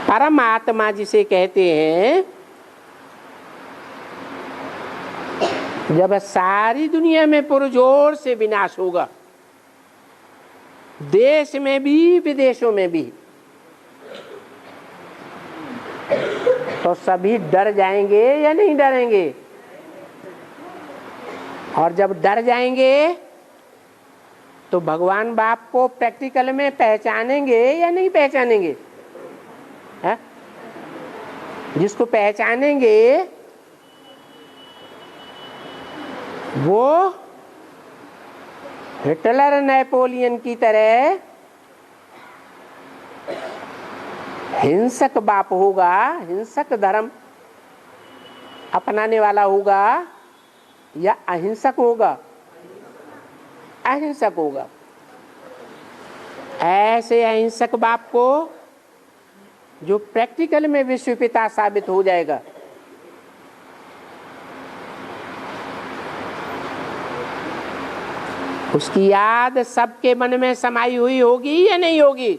परमात्मा जिसे कहते हैं, जब सारी दुनिया में पुरजोर से विनाश होगा, देश में भी विदेशों में भी, तो सभी डर जाएंगे या नहीं डरेंगे? और जब डर जाएंगे तो भगवान बाप को प्रैक्टिकल में पहचानेंगे या नहीं पहचानेंगे? है? जिसको पहचानेंगे वो हिटलर नेपोलियन की तरह हिंसक बाप होगा, हिंसक धर्म अपनाने वाला होगा, या अहिंसक होगा? अहिंसक होगा। ऐसे अहिंसक बाप को जो प्रैक्टिकल में विश्व पिता साबित हो जाएगा, उसकी याद सबके मन में समाई हुई होगी या नहीं होगी?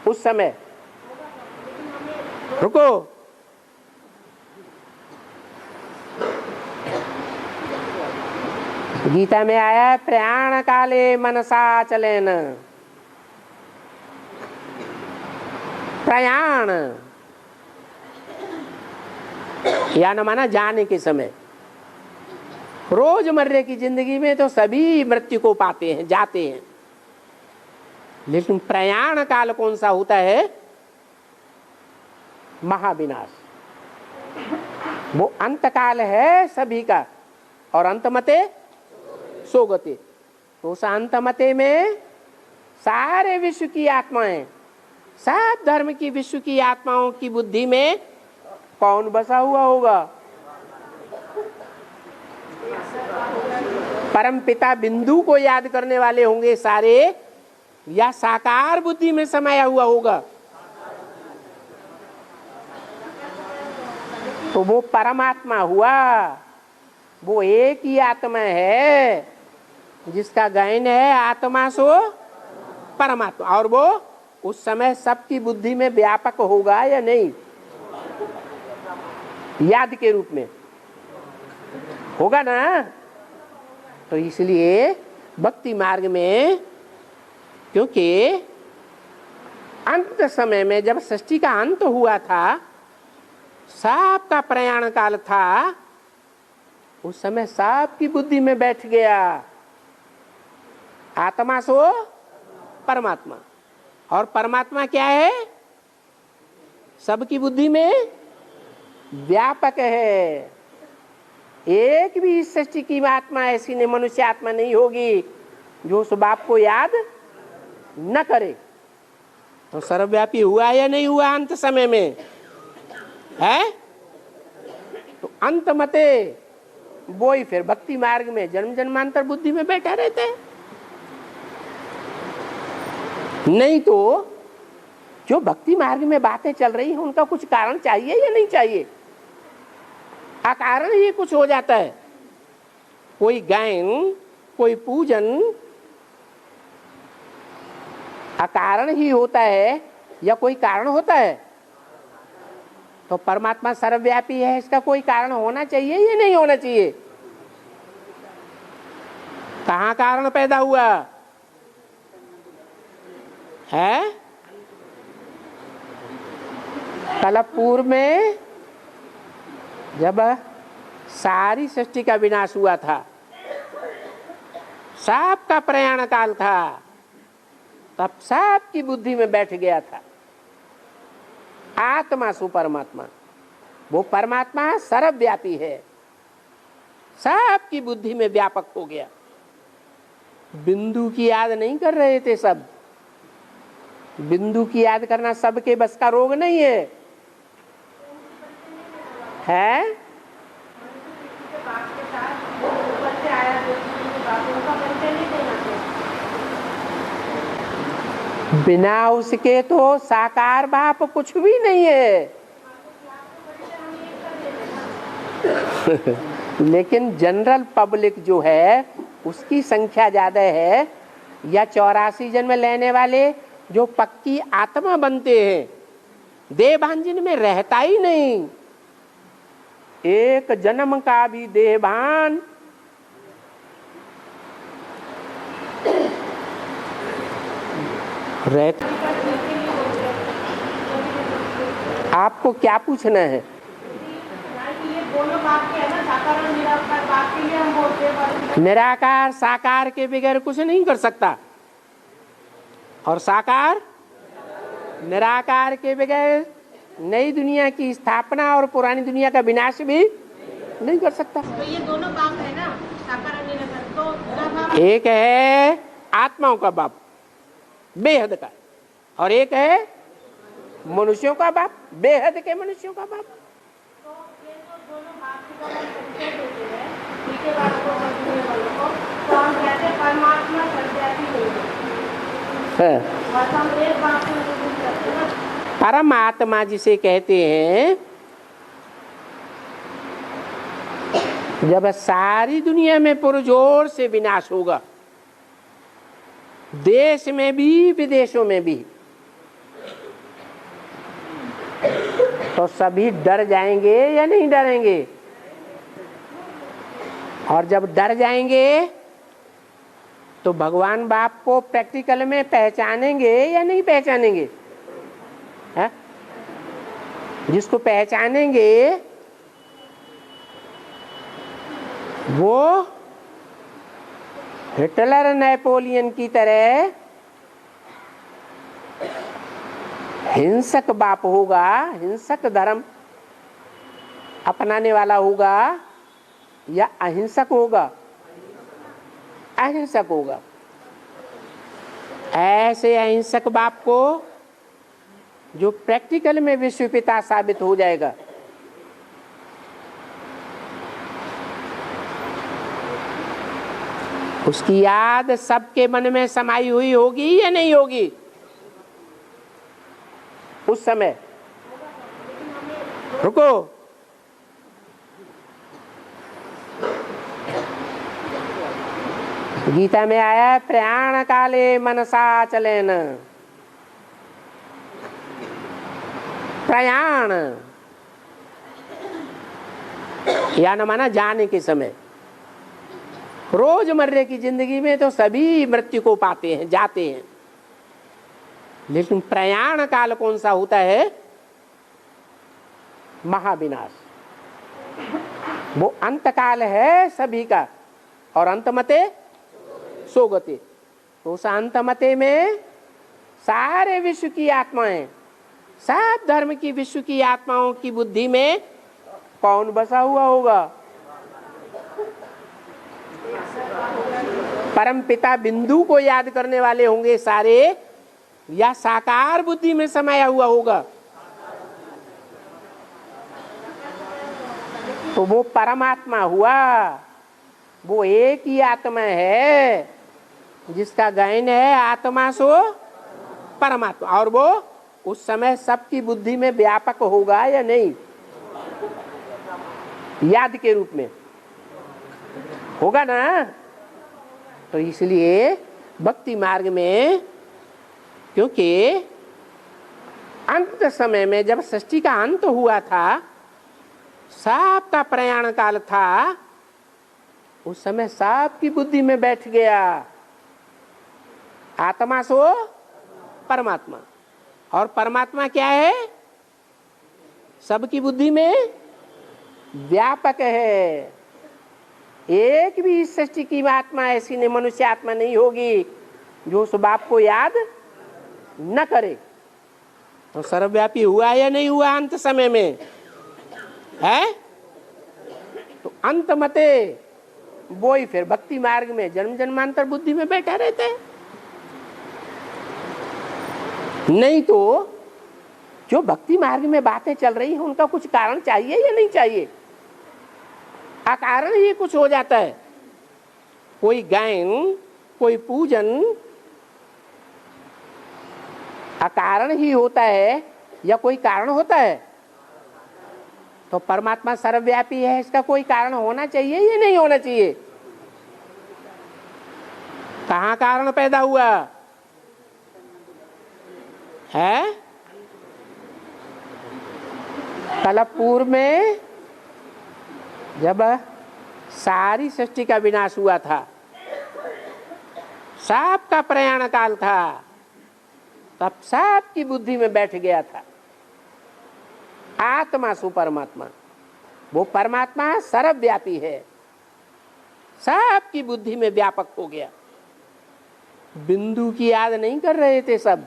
उस समय रुको, गीता में आया प्रयाण काले मनसा चलेन। प्रयाण या न माना जाने के समय। रोजमर्रे की जिंदगी में तो सभी मृत्यु को पाते हैं, जाते हैं, लेकिन प्रयाण काल कौन सा होता है? महाविनाश। वो अंत काल है सभी का, और अंतमते सोगते। तो उस अंतमते में सारे विश्व की आत्माएं, सब धर्म की विश्व की आत्माओं की बुद्धि में कौन बसा हुआ होगा? परम पिता बिंदु को याद करने वाले होंगे सारे, या साकार बुद्धि में समाया हुआ होगा? तो वो परमात्मा हुआ, वो एक ही आत्मा है जिसका गायन है आत्मा सो परमात्मा, और वो उस समय सबकी बुद्धि में व्यापक होगा या नहीं? याद के रूप में होगा ना। तो इसलिए भक्ति मार्ग में, क्योंकि अंत समय में जब सृष्टि का अंत हुआ था, सबका प्रयाण काल था, उस समय सबकी बुद्धि में बैठ गया आत्मा सो परमात्मा। और परमात्मा क्या है? सबकी बुद्धि में व्यापक है। एक भी इस सृष्टि की आत्मा ऐसी नहीं, मनुष्य आत्मा नहीं होगी जो उस बाप को याद न करे। तो सर्वव्यापी हुआ या नहीं हुआ अंत समय में? है तो अंत मते वो ही फिर भक्ति मार्ग में जन्म जन्मांतर बुद्धि में बैठा रहते हैं। नहीं तो जो भक्ति मार्ग में बातें चल रही हैं उनका कुछ कारण चाहिए या नहीं चाहिए? अकारण ही कुछ हो जाता है। कोई गायन, कोई पूजन अकारण ही होता है या कोई कारण होता है? तो परमात्मा सर्वव्यापी है, इसका कोई कारण होना चाहिए या नहीं होना चाहिए? कहाँ कारण पैदा हुआ है? कलपपुर में जब सारी सृष्टि का विनाश हुआ था, सबका प्रयाण काल था, तब सबकी बुद्धि में बैठ गया था आत्मा सु परमात्मा। वो परमात्मा सर्वव्यापी है, सबकी बुद्धि में व्यापक हो गया। बिंदु की याद नहीं कर रहे थे सब। बिंदु की याद करना सबके बस का रोग नहीं है, है? बिना उसके तो साकार बाप कुछ भी नहीं है। लेकिन जनरल पब्लिक जो है उसकी संख्या ज्यादा है, या 84 जन्म लेने वाले जो पक्की आत्मा बनते हैं, देहभान जिनमें रहता ही नहीं, एक जन्म का भी देहभान रहता। आपको क्या पूछना है? निराकार साकार के बगैर कुछ नहीं कर सकता, और साकार निराकार के बगैर नई दुनिया की स्थापना और पुरानी दुनिया का विनाश भी नहीं कर सकता। तो ये दोनों बाप है ना, साकार और निराकार। तो एक है आत्माओं का बाप बेहद का, और एक है मनुष्यों का बाप बेहद के मनुष्यों का बाप। तो ये तो दोनों बाप की तरह परिचय देते हैं, ठीक है बात को समझने वालों को। तो हम कहते परमात्मा सर्वव्यापी नहीं है, बस हम एक बात को नहीं करते ना। परमात्मा जिसे कहते हैं, जब सारी दुनिया में पुरजोर से विनाश होगा, देश में भी विदेशों में भी, तो सभी डर जाएंगे या नहीं डरेंगे? और जब डर जाएंगे तो भगवान बाप को प्रैक्टिकल में पहचानेंगे या नहीं पहचानेंगे? है? जिसको पहचानेंगे वो हिटलर नेपोलियन की तरह हिंसक बाप होगा, हिंसक धर्म अपनाने वाला होगा, या अहिंसक होगा? अहिंसक होगा। ऐसे अहिंसक बाप को जो प्रैक्टिकल में विश्व पिता साबित हो जाएगा, उसकी याद सबके मन में समाई हुई होगी या नहीं होगी? उस समय रुको, गीता में आया प्रयाण काले मनसा चलेन। प्रयाण या न माना जाने के समय। रोजमर्रे की जिंदगी में तो सभी मृत्यु को पाते हैं, जाते हैं, लेकिन प्रयाण काल कौन सा होता है? महाविनाश। वो अंत काल है सभी का, और अंतमते सोगते। तो उस अंतमते में सारे विश्व की आत्माएं, सब धर्म की विश्व की आत्माओं की बुद्धि में कौन बसा हुआ होगा? परम पिता बिंदु को याद करने वाले होंगे सारे, या साकार बुद्धि में समाया हुआ होगा? तो वो परमात्मा हुआ, वो एक ही आत्मा है जिसका गायन है आत्मा सो परमात्मा, और वो उस समय सबकी बुद्धि में व्यापक होगा या नहीं? याद के रूप में होगा ना। तो इसलिए भक्ति मार्ग में, क्योंकि अंत समय में जब सृष्टि का अंत हुआ था, सबका प्रयाण काल था, उस समय सबकी बुद्धि में बैठ गया आत्मा सो परमात्मा। और परमात्मा क्या है? सबकी बुद्धि में व्यापक है। एक भी इस सृष्टि की आत्मा ऐसी नहीं, मनुष्य आत्मा नहीं होगी जो उस बाप को याद न करे। तो सर्वव्यापी हुआ या नहीं हुआ अंत समय में? है तो अंत मते वो ही फिर भक्ति मार्ग में जन्म जन्मांतर बुद्धि में बैठा रहता है। नहीं तो जो भक्ति मार्ग में बातें चल रही हैं उनका कुछ कारण चाहिए या नहीं चाहिए? अकारण ही कुछ हो जाता है। कोई गायन, कोई पूजन अकारण ही होता है या कोई कारण होता है? तो परमात्मा सर्वव्यापी है, इसका कोई कारण होना चाहिए या नहीं होना चाहिए? कहाँ कारण पैदा हुआ है? कल्प पूर्व में जब सारी सृष्टि का विनाश हुआ था, सबका प्रयाण काल था, तब सबकी बुद्धि में बैठ गया था आत्मा सु परमात्मा। वो परमात्मा सर्वव्यापी है, सबकी बुद्धि में व्यापक हो गया। बिंदु की याद नहीं कर रहे थे सब,